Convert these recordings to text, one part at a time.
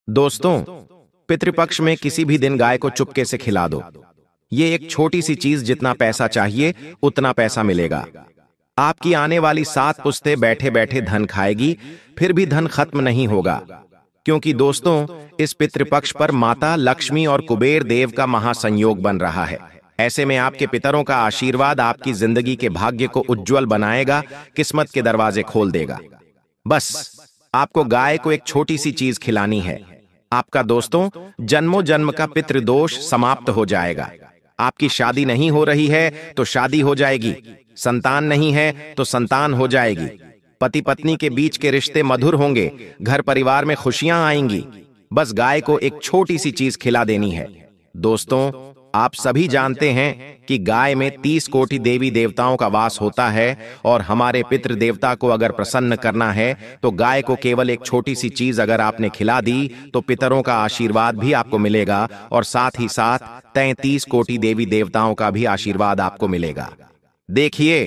दोस्तों, पितृपक्ष में किसी भी दिन गाय को चुपके से खिला दो। ये एक छोटी सी चीज, जितना पैसा चाहिए उतना पैसा मिलेगा। आपकी आने वाली 7 पुश्तें बैठे बैठे धन खाएगी, फिर भी धन खत्म नहीं होगा। क्योंकि दोस्तों, इस पितृपक्ष पर माता लक्ष्मी और कुबेर देव का महासंयोग बन रहा है। ऐसे में आपके पितरों का आशीर्वाद आपकी जिंदगी के भाग्य को उज्जवल बनाएगा, किस्मत के दरवाजे खोल देगा। बस आपको गाय को एक छोटी सी चीज खिलानी है। आपका दोस्तों जन्मों जन्म का पितृदोष समाप्त हो जाएगा। आपकी शादी नहीं हो रही है तो शादी हो जाएगी, संतान नहीं है तो संतान हो जाएगी, पति पत्नी के बीच के रिश्ते मधुर होंगे, घर परिवार में खुशियां आएंगी। बस गाय को एक छोटी सी चीज खिला देनी है। दोस्तों, आप सभी जानते हैं कि गाय में 30 कोटि देवी देवताओं का वास होता है और हमारे पितृ देवता को अगर प्रसन्न करना है तो गाय को केवल एक छोटी सी चीज अगर आपने खिला दी तो पितरों का आशीर्वाद भी आपको मिलेगा और साथ ही साथ 33 कोटि देवी देवताओं का भी आशीर्वाद आपको मिलेगा। देखिए,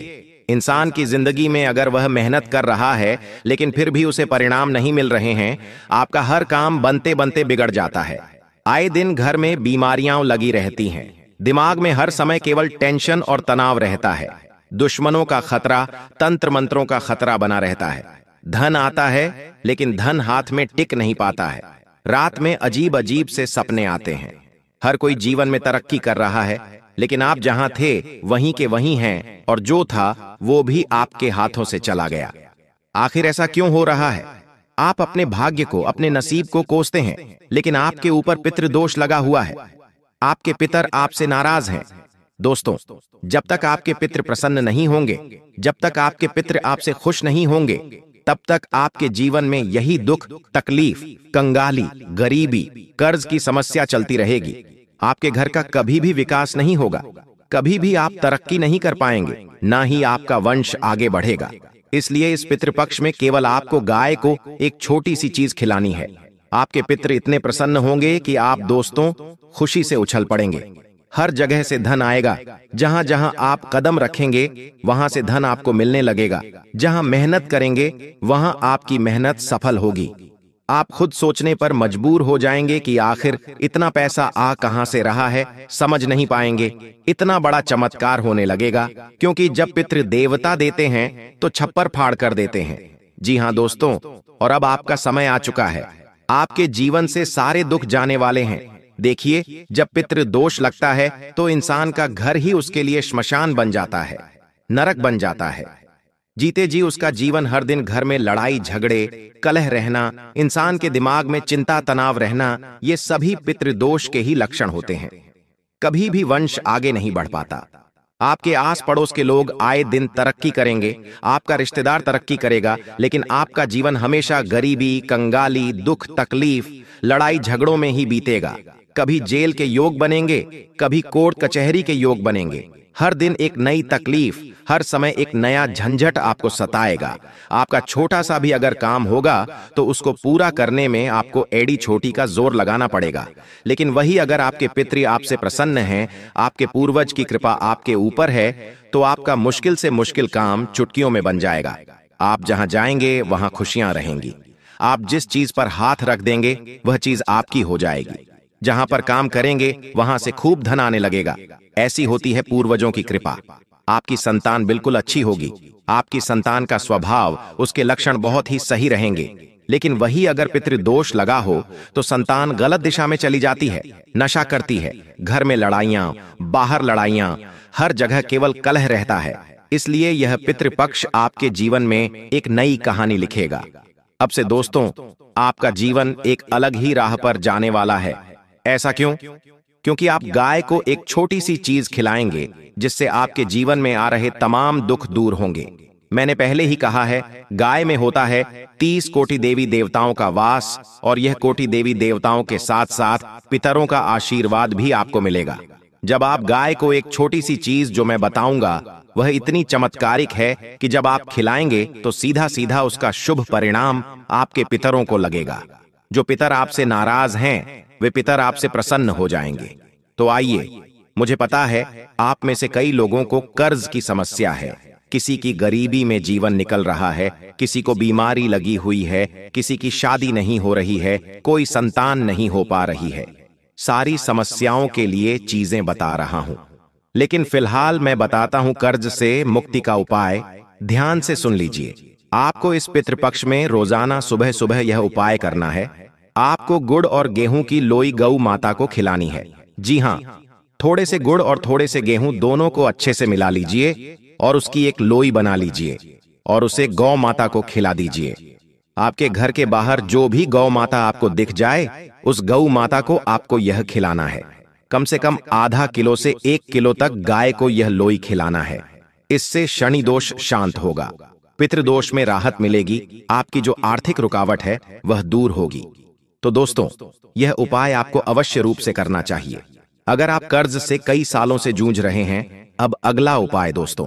इंसान की जिंदगी में अगर वह मेहनत कर रहा है लेकिन फिर भी उसे परिणाम नहीं मिल रहे हैं, आपका हर काम बनते बनते बिगड़ जाता है। आए दिन घर में बीमारियां लगी रहती हैं, दिमाग में हर समय केवल टेंशन और तनाव रहता है, दुश्मनों का खतरा, तंत्र मंत्रों का खतरा बना रहता है। धन आता है लेकिन धन हाथ में टिक नहीं पाता है। रात में अजीब अजीब से सपने आते हैं। हर कोई जीवन में तरक्की कर रहा है, लेकिन आप जहां थे वहीं के वहीं हैं और जो था वो भी आपके हाथों से चला गया। आखिर ऐसा क्यों हो रहा है? आप अपने भाग्य को, अपने नसीब को कोसते हैं, लेकिन आपके ऊपर पितृदोष लगा हुआ है। आपके पितर आपसे नाराज हैं। दोस्तों, जब तक आपके पितृ प्रसन्न नहीं होंगे, जब तक आपके पितृ आपसे खुश नहीं होंगे, तब तक आपके जीवन में यही दुख, तकलीफ, कंगाली, गरीबी, कर्ज की समस्या चलती रहेगी। आपके घर का कभी भी विकास नहीं होगा, कभी भी आप तरक्की नहीं कर पाएंगे, ना ही आपका वंश आगे बढ़ेगा। इसलिए इस पितृपक्ष में केवल आपको गाय को एक छोटी सी चीज खिलानी है। आपके पितृ इतने प्रसन्न होंगे कि आप दोस्तों खुशी से उछल पड़ेंगे। हर जगह से धन आएगा। जहां जहां आप कदम रखेंगे वहां से धन आपको मिलने लगेगा। जहां मेहनत करेंगे वहां आपकी मेहनत सफल होगी। आप खुद सोचने पर मजबूर हो जाएंगे कि आखिर इतना पैसा आ कहां से रहा है, समझ नहीं पाएंगे। इतना बड़ा चमत्कार होने लगेगा, क्योंकि जब पितृ देवता देते हैं तो छप्पर फाड़ कर देते हैं। जी हां दोस्तों, और अब आपका समय आ चुका है। आपके जीवन से सारे दुख जाने वाले हैं। देखिए, जब पितृ दोष लगता है तो इंसान का घर ही उसके लिए श्मशान बन जाता है, नरक बन जाता है। जीते जी उसका जीवन हर दिन घर में लड़ाई झगड़े, कलह रहना, इंसान के दिमाग में चिंता तनाव रहना, ये सभी पितृदोष के ही लक्षण होते हैं। कभी भी वंश आगे नहीं बढ़ पाता। आपके आस पड़ोस के लोग आए दिन तरक्की करेंगे, आपका रिश्तेदार तरक्की करेगा, लेकिन आपका जीवन हमेशा गरीबी, कंगाली, दुख, तकलीफ, लड़ाई झगड़ों में ही बीतेगा। कभी जेल के योग बनेंगे, कभी कोर्ट कचहरी के योग बनेंगे। हर दिन एक नई तकलीफ, हर समय एक नया झंझट आपको सताएगा। आपका छोटा सा भी अगर काम होगा तो उसको पूरा करने में आपको एड़ी छोटी का जोर लगाना पड़ेगा। लेकिन वही अगर आपके पितृ आपसे प्रसन्न हैं, आपके पूर्वज की कृपा आपके ऊपर है, तो आपका मुश्किल से मुश्किल काम चुटकियों में बन जाएगा। आप जहां जाएंगे वहां खुशियां रहेंगी। आप जिस चीज पर हाथ रख देंगे वह चीज आपकी हो जाएगी। जहां पर काम करेंगे वहां से खूब धन आने लगेगा। ऐसी होती है पूर्वजों की कृपा। आपकी संतान बिल्कुल अच्छी होगी। आपकी संतान का स्वभाव, उसके लक्षण बहुत ही सही रहेंगे। लेकिन वही अगर पितृदोष लगा हो तो संतान गलत दिशा में चली जाती है, नशा करती है, घर में लड़ाइयां, बाहर लड़ाइयां, हर जगह केवल कलह रहता है। इसलिए यह पितृपक्ष आपके जीवन में एक नई कहानी लिखेगा। अब से दोस्तों, आपका जीवन एक अलग ही राह पर जाने वाला है। ऐसा क्यों? क्योंकि आप गाय को एक छोटी सी चीज खिलाएंगे, जिससे आपके जीवन में आ रहे तमाम दुख दूर होंगे। मैंने पहले ही कहा है, गाय में होता है 30 कोटि देवी देवताओं का वास, और यह कोटि देवी देवताओं के साथ साथ पितरों का आशीर्वाद भी आपको मिलेगा। जब आप गाय को एक छोटी सी चीज जो मैं बताऊंगा वह इतनी चमत्कारिक है कि जब आप खिलाएंगे तो सीधा सीधा उसका शुभ परिणाम आपके पितरों को लगेगा। जो पितर आपसे नाराज हैं वे पितर आपसे प्रसन्न हो जाएंगे। तो आइए, मुझे पता है आप में से कई लोगों को कर्ज की समस्या है, किसी की गरीबी में जीवन निकल रहा है, किसी को बीमारी लगी हुई है, किसी की शादी नहीं हो रही है, कोई संतान नहीं हो पा रही है। सारी समस्याओं के लिए चीजें बता रहा हूं, लेकिन फिलहाल मैं बताता हूं कर्ज से मुक्ति का उपाय। ध्यान से सुन लीजिए। आपको इस पितृपक्ष में रोजाना सुबह सुबह यह उपाय करना है। आपको गुड़ और गेहूं की लोई गौ माता को खिलानी है। जी हां, थोड़े से गुड़ और थोड़े से गेहूं दोनों को अच्छे से मिला लीजिए और उसकी एक लोई बना लीजिए और उसे गौ माता को खिला दीजिए। आपके घर के बाहर जो भी गौ माता आपको दिख जाए, उस गौ माता को आपको यह खिलाना है। कम से कम आधा किलो से 1 किलो तक गाय को यह लोई खिलाना है। इससे शनि दोष शांत होगा, पितृदोष में राहत मिलेगी, आपकी जो आर्थिक रुकावट है वह दूर होगी। तो दोस्तों, यह उपाय आपको अवश्य रूप से करना चाहिए। अगर आप कर्ज से कई सालों से जूझ रहे हैं, अब अगला उपाय दोस्तों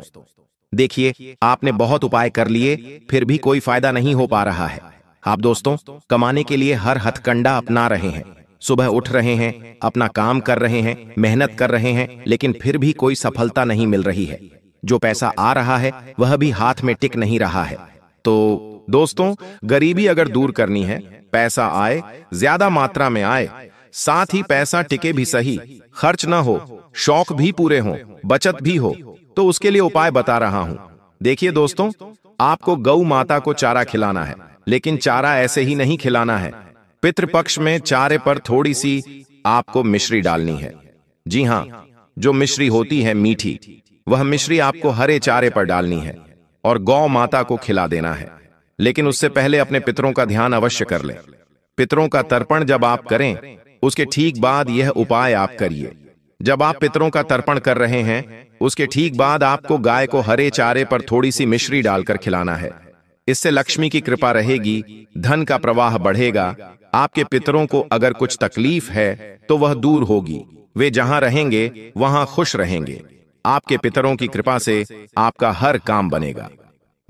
देखिए। आपने बहुत उपाय कर लिए, फिर भी कोई फायदा नहीं हो पा रहा है। आप दोस्तों कमाने के लिए हर हथकंडा अपना रहे हैं, सुबह उठ रहे हैं, अपना काम कर रहे हैं, मेहनत कर रहे हैं, लेकिन फिर भी कोई सफलता नहीं मिल रही है। जो पैसा आ रहा है वह भी हाथ में टिक नहीं रहा है। तो दोस्तों, गरीबी अगर दूर करनी है, पैसा आए, ज्यादा मात्रा में आए, साथ ही पैसा टिके भी सही, खर्च ना हो, शौक भी पूरे हों, बचत भी हो, तो उसके लिए उपाय बता रहा हूं। देखिए दोस्तों, आपको गौ माता को चारा खिलाना है, लेकिन चारा ऐसे ही नहीं खिलाना है। पितृपक्ष में चारे पर थोड़ी सी आपको मिश्री डालनी है। जी हां, जो मिश्री होती है मीठी, वह मिश्री आपको हरे चारे पर डालनी है और गौ माता को खिला देना है। लेकिन उससे पहले अपने पितरों का ध्यान अवश्य कर लें। पितरों का तर्पण जब आप करें, उसके ठीक बाद यह उपाय आप करिए। जब आप पितरों का तर्पण कर रहे हैं, उसके ठीक बाद आपको गाय को हरे चारे पर थोड़ी सी मिश्री डालकर खिलाना है। इससे लक्ष्मी की कृपा रहेगी, धन का प्रवाह बढ़ेगा। आपके पितरों को अगर कुछ तकलीफ है तो वह दूर होगी, वे जहां रहेंगे वहां खुश रहेंगे। आपके पितरों की कृपा से आपका हर काम बनेगा।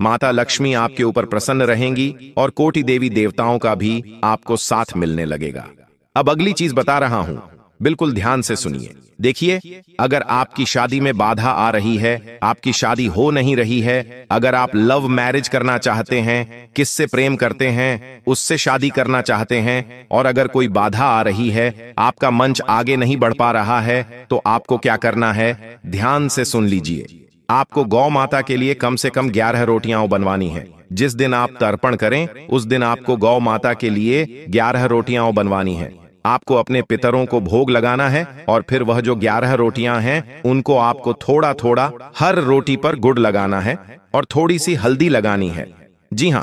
माता लक्ष्मी आपके ऊपर प्रसन्न रहेंगी और कोटि देवी देवताओं का भी आपको साथ मिलने लगेगा। अब अगली चीज बता रहा हूं, बिल्कुल ध्यान से सुनिए। देखिए, अगर आपकी शादी में बाधा आ रही है, आपकी शादी हो नहीं रही है, अगर आप लव मैरिज करना चाहते हैं, किससे प्रेम करते हैं उससे शादी करना चाहते हैं, और अगर कोई बाधा आ रही है, आपका मंच आगे नहीं बढ़ पा रहा है, तो आपको क्या करना है, ध्यान से सुन लीजिए। आपको गौ माता के लिए कम से कम 11 रोटियां बनवानी है। जिस दिन आप तर्पण करें, उस दिन आपको गौ माता के लिए 11 रोटियां बनवानी है। आपको अपने पितरों को भोग लगाना है और फिर वह जो 11 रोटियां हैं, उनको आपको थोड़ा थोड़ा हर रोटी पर गुड़ लगाना है और थोड़ी सी हल्दी लगानी है। जी हां,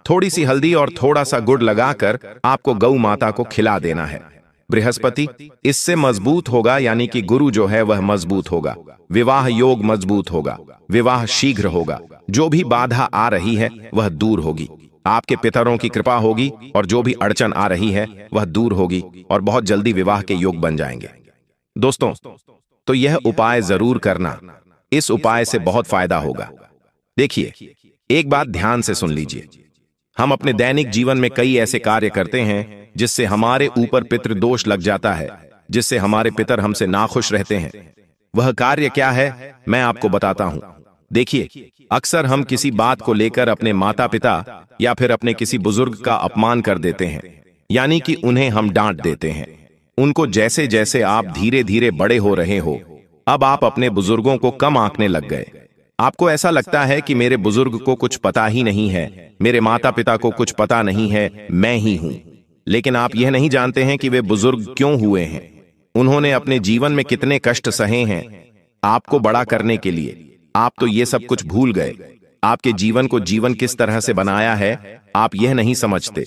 थोड़ी सी हल्दी और थोड़ा सा गुड़ लगाकर आपको गौ माता को खिला देना है। बृहस्पति इससे मजबूत होगा, यानी कि गुरु जो है वह मजबूत होगा, विवाह योग मजबूत होगा, विवाह शीघ्र होगा, जो भी बाधा आ रही है वह दूर होगी, आपके पितरों की कृपा होगी और जो भी अड़चन आ रही है वह दूर होगी और बहुत जल्दी विवाह के योग बन जाएंगे। दोस्तों, तो यह उपाय जरूर करना, इस उपाय से बहुत फायदा होगा। देखिए, एक बात ध्यान से सुन लीजिए। हम अपने दैनिक जीवन में कई ऐसे कार्य करते हैं जिससे हमारे ऊपर पितृदोष लग जाता है, जिससे हमारे पितर हमसे नाखुश रहते हैं। वह कार्य क्या है, मैं आपको बताता हूं। देखिए, अक्सर हम किसी बात को लेकर अपने माता पिता या फिर अपने किसी बुजुर्ग का अपमान कर देते हैं, यानी कि उन्हें हम डांट देते हैं। उनको जैसे जैसे आप धीरे धीरे बड़े हो रहे हो, अब आप अपने बुजुर्गों को कम आंकने लग गए। आपको ऐसा लगता है कि मेरे बुजुर्ग को कुछ पता ही नहीं है, मेरे माता पिता को कुछ पता नहीं है, मैं ही हूं। लेकिन आप यह नहीं जानते हैं कि वे बुजुर्ग क्यों हुए हैं। उन्होंने अपने जीवन में कितने कष्ट सहे हैं आपको बड़ा करने के लिए। आप तो ये सब कुछ भूल गए। आपके जीवन को जीवन किस तरह से बनाया है, आप यह नहीं समझते।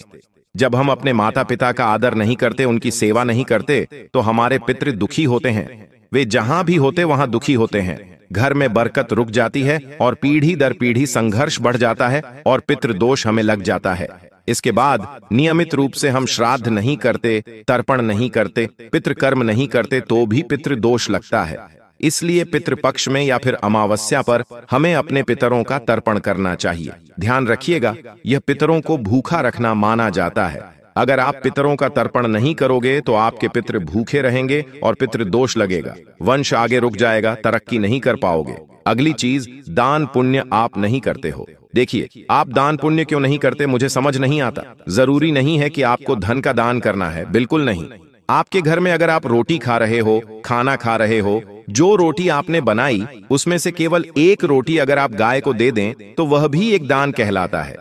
जब हम अपने माता पिता का आदर नहीं करते, उनकी सेवा नहीं करते, तो हमारे पितृ दुखी होते हैं। वे जहां भी होते वहां दुखी होते हैं। घर में बरकत रुक जाती है और पीढ़ी दर पीढ़ी संघर्ष बढ़ जाता है और पितृदोष हमें लग जाता है। इसके बाद नियमित रूप से हम श्राद्ध नहीं करते, तर्पण नहीं करते, पितृकर्म नहीं करते, तो भी पितृदोष लगता है। इसलिए पितृपक्ष में या फिर अमावस्या पर हमें अपने पितरों का तर्पण करना चाहिए। ध्यान रखिएगा, यह पितरों को भूखा रखना माना जाता है। अगर आप पितरों का तर्पण नहीं करोगे तो आपके पितृ भूखे रहेंगे और पितृ दोष लगेगा, वंश आगे रुक जाएगा, तरक्की नहीं कर पाओगे। अगली चीज, दान पुण्य आप नहीं करते हो। देखिए, आप दान पुण्य क्यों नहीं करते मुझे समझ नहीं आता। जरूरी नहीं है कि आपको धन का दान करना है, बिल्कुल नहीं। आपके घर में अगर आप रोटी खा रहे हो, खाना खा रहे हो, जो रोटी आपने बनाई उसमें से केवल एक रोटी अगर आप गाय को दे दें तो वह भी एक दान कहलाता है।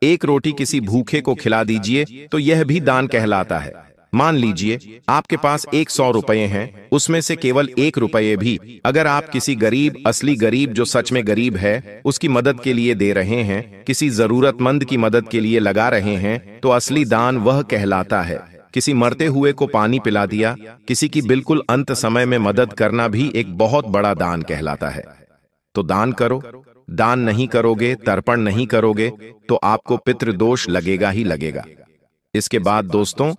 एक रोटी किसी भूखे को खिला दीजिए तो यह भी दान कहलाता है। मान लीजिए आपके पास 100 रुपए हैं, उसमें से केवल 1 रुपये भी अगर आप किसी गरीब, असली गरीब जो सच में गरीब है, उसकी मदद के लिए दे रहे हैं, किसी जरूरतमंद की मदद के लिए लगा रहे हैं, तो असली दान वह कहलाता है। किसी मरते हुए को पानी पिला दिया, किसी की बिल्कुल अंत समय में मदद करना भी एक बहुत बड़ा दान कहलाता है। तो दान करो। दान नहीं करोगे, तर्पण नहीं करोगे तो आपको पितृदोष लगेगा ही लगेगा। इसके बाद दोस्तों,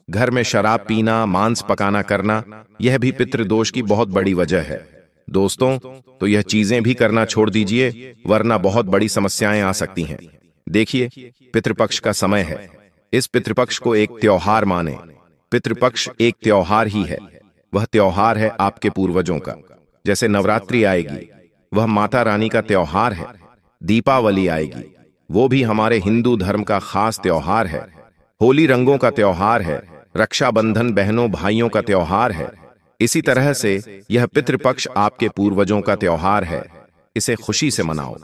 घर में शराब पीना, मांस पकाना करना, यह भी पितृदोष की बहुत बड़ी वजह है। दोस्तों, तो यह चीजें भी करना छोड़ दीजिए, वरना बहुत बड़ी समस्याएं आ सकती हैं। देखिए, पितृपक्ष का समय है। इस पितृपक्ष को एक त्योहार माने। पितृपक्ष एक त्योहार ही है। वह त्योहार है आपके पूर्वजों का। जैसे नवरात्रि आएगी, वह माता रानी का त्योहार है। दीपावली आएगी, वो भी हमारे हिंदू धर्म का खास त्योहार है। होली रंगों का त्योहार है। रक्षाबंधन बहनों भाइयों का त्योहार है। इसी तरह से यह पितृपक्ष आपके पूर्वजों का त्योहार है। इसे खुशी से मनाओ।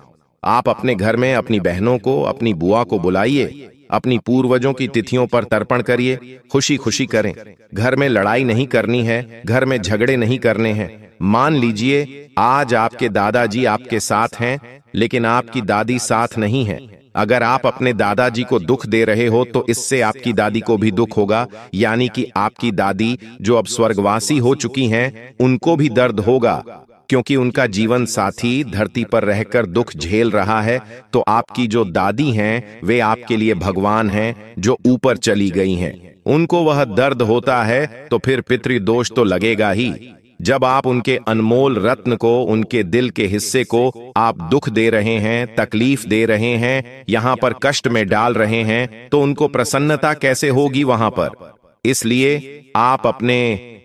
आप अपने घर में अपनी बहनों को, अपनी बुआ को बुलाइए, अपनी पूर्वजों की तिथियों पर तर्पण करिए, खुशी खुशी करें। घर में लड़ाई नहीं करनी है, घर में झगड़े नहीं करने हैं। मान लीजिए आज आपके दादाजी आपके साथ हैं, लेकिन आपकी दादी साथ नहीं है। अगर आप अपने दादाजी को दुख दे रहे हो तो इससे आपकी दादी को भी दुख होगा, यानी कि आपकी दादी जो अब स्वर्गवासी हो चुकी हैं, उनको भी दर्द होगा, क्योंकि उनका जीवन साथी धरती पर रहकर दुख झेल रहा है। तो आपकी जो दादी हैं, वे आपके लिए भगवान हैं जो ऊपर चली गई हैं। उनको वह दर्द होता है तो फिर पितृदोष तो लगेगा ही। जब आप उनके अनमोल रत्न को, उनके दिल के हिस्से को आप दुख दे रहे हैं, तकलीफ दे रहे हैं, यहां पर कष्ट में डाल रहे हैं, तो उनको प्रसन्नता कैसे होगी वहां पर। इसलिए आप अपने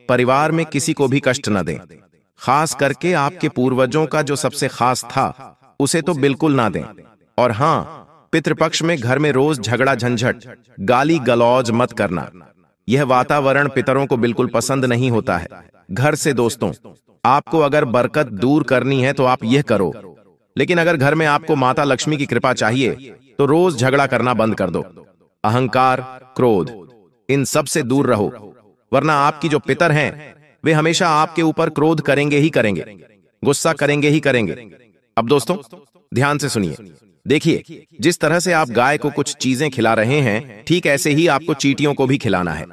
परिवार में किसी को भी कष्ट न दें। खास करके आपके पूर्वजों का जो सबसे खास था, उसे तो बिल्कुल ना दें। और हां, पितृपक्ष में घर में रोज झगड़ा झंझट, गाली गलौज मत करना। यह वातावरण पितरों को बिल्कुल पसंद नहीं होता है। घर से दोस्तों, आपको अगर बरकत दूर करनी है तो आप यह करो, लेकिन अगर घर में आपको माता लक्ष्मी की कृपा चाहिए तो रोज झगड़ा करना बंद कर दो। अहंकार, क्रोध, इन सब से दूर रहो, वरना आपकी जो पितर हैं वे हमेशा आपके ऊपर क्रोध करेंगे ही करेंगे, गुस्सा करेंगे ही करेंगे। अब दोस्तों ध्यान से सुनिए। देखिए, जिस तरह से आप गाय को कुछ चीजें खिला रहे हैं, ठीक ऐसे ही आपको चींटियों को भी खिलाना है।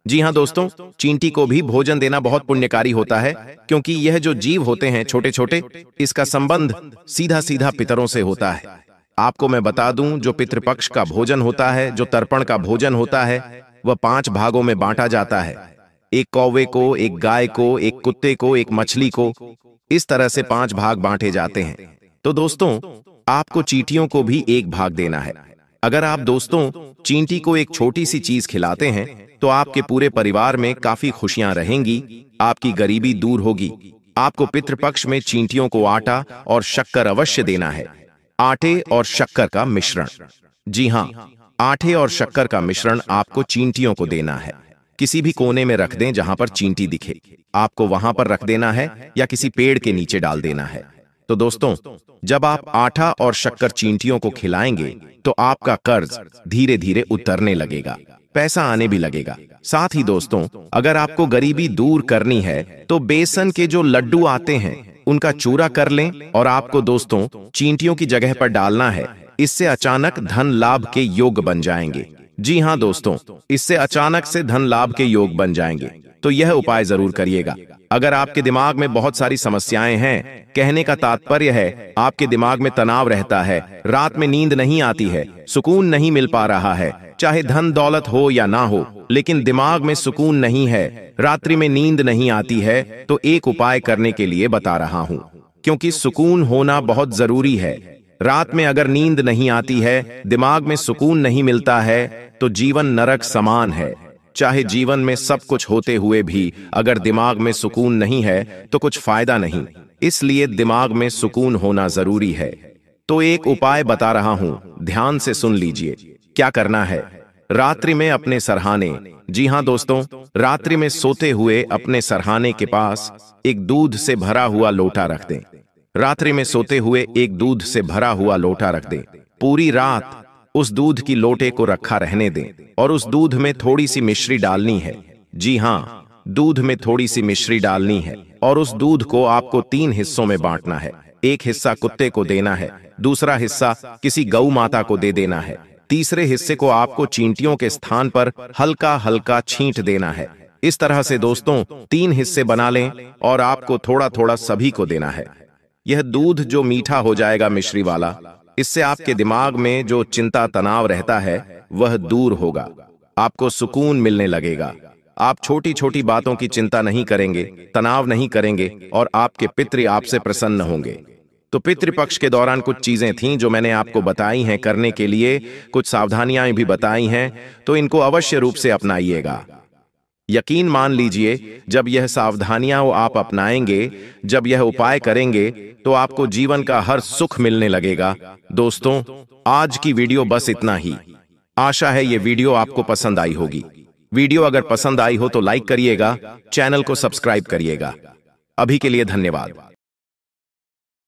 जी हां दोस्तों, चींटी को भी भोजन देना बहुत पुण्यकारी होता है, क्योंकि यह जो जीव होते हैं छोटे छोटे, इसका संबंध सीधा सीधा पितरों से होता है। आपको मैं बता दूं, जो पितृपक्ष का भोजन होता है, जो तर्पण का भोजन होता है, वह 5 भागों में बांटा जाता है। एक कौवे को, एक गाय को, एक कुत्ते को, एक मछली को, इस तरह से 5 भाग बांटे जाते हैं। तो दोस्तों, आपको चींटियों को भी 1 भाग देना है। अगर आप दोस्तों चींटी को एक छोटी सी चीज खिलाते हैं तो आपके पूरे परिवार में काफी खुशियां रहेंगी, आपकी गरीबी दूर होगी। आपको पितृपक्ष में चींटियों को आटा और शक्कर अवश्य देना है। आटे और शक्कर का मिश्रण। जी हां, आटे और शक्कर का मिश्रण आपको चींटियों को देना है। किसी भी कोने में रख दें जहां पर चींटी दिखे, आपको वहां पर रख देना है या किसी पेड़ के नीचे डाल देना है। तो दोस्तों, जब आप आटा और शक्कर चींटियों को खिलाएंगे तो आपका कर्ज धीरे धीरे उतरने लगेगा, पैसा आने भी लगेगा। साथ ही दोस्तों, अगर आपको गरीबी दूर करनी है तो बेसन के जो लड्डू आते हैं उनका चूरा कर लें और आपको दोस्तों चींटियों की जगह पर डालना है। इससे अचानक धन लाभ के योग बन जाएंगे। जी हां दोस्तों, इससे अचानक से धन लाभ के योग बन जाएंगे। तो यह उपाय जरूर करिएगा। अगर आपके दिमाग में बहुत सारी समस्याएं हैं, कहने का तात्पर्य है आपके दिमाग में तनाव रहता है, रात में नींद नहीं आती है, सुकून नहीं मिल पा रहा है, चाहे धन दौलत हो या ना हो, लेकिन दिमाग में सुकून नहीं है, रात्रि में नींद नहीं आती है, तो एक उपाय करने के लिए बता रहा हूं, क्योंकि सुकून होना बहुत जरूरी है। रात में अगर नींद नहीं आती है, दिमाग में सुकून नहीं मिलता है, तो जीवन नरक समान है। चाहे जीवन में सब कुछ होते हुए भी अगर दिमाग में सुकून नहीं है तो कुछ फायदा नहीं। इसलिए दिमाग में सुकून होना जरूरी है। तो एक उपाय बता रहा हूं, ध्यान से सुन लीजिए। क्या करना है? रात्रि में अपने सरहाने, जी हां दोस्तों, रात्रि में सोते हुए अपने सरहाने के पास एक दूध से भरा हुआ लोटा रख दें। रात्रि में सोते हुए एक दूध से भरा हुआ लोटा रख दें। पूरी रात उस दूध की लोटे को रखा रहने दें और उस दूध में थोड़ी सी मिश्री डालनी है। जी हां, दूध में थोड़ी सी मिश्री डालनी है और उस दूध को आपको 3 हिस्सों में बांटना है। एक हिस्सा कुत्ते को देना है, दूसरा हिस्सा किसी गौ माता को दे देना है, तीसरे हिस्से को आपको चींटियों के स्थान पर हल्का हल्का छींट देना है। इस तरह से दोस्तों 3 हिस्से बना लें और आपको थोड़ा थोड़ा सभी को देना है। यह दूध जो मीठा हो जाएगा मिश्री वाला, इससे आपके दिमाग में जो चिंता तनाव रहता है वह दूर होगा। आपको सुकून मिलने लगेगा। आप छोटी छोटी बातों की चिंता नहीं करेंगे, तनाव नहीं करेंगे और आपके पितृ आपसे प्रसन्न होंगे। तो पितृपक्ष के दौरान कुछ चीजें थीं जो मैंने आपको बताई हैं करने के लिए, कुछ सावधानियां भी बताई हैं, तो इनको अवश्य रूप से अपनाइएगा। यकीन मान लीजिए, जब यह सावधानियां आप अपनाएंगे, जब यह उपाय करेंगे, तो आपको जीवन का हर सुख मिलने लगेगा। दोस्तों, आज की वीडियो बस इतना ही। आशा है ये वीडियो आपको पसंद आई होगी। वीडियो अगर पसंद आई हो तो लाइक करिएगा, चैनल को सब्सक्राइब करिएगा। अभी के लिए धन्यवाद।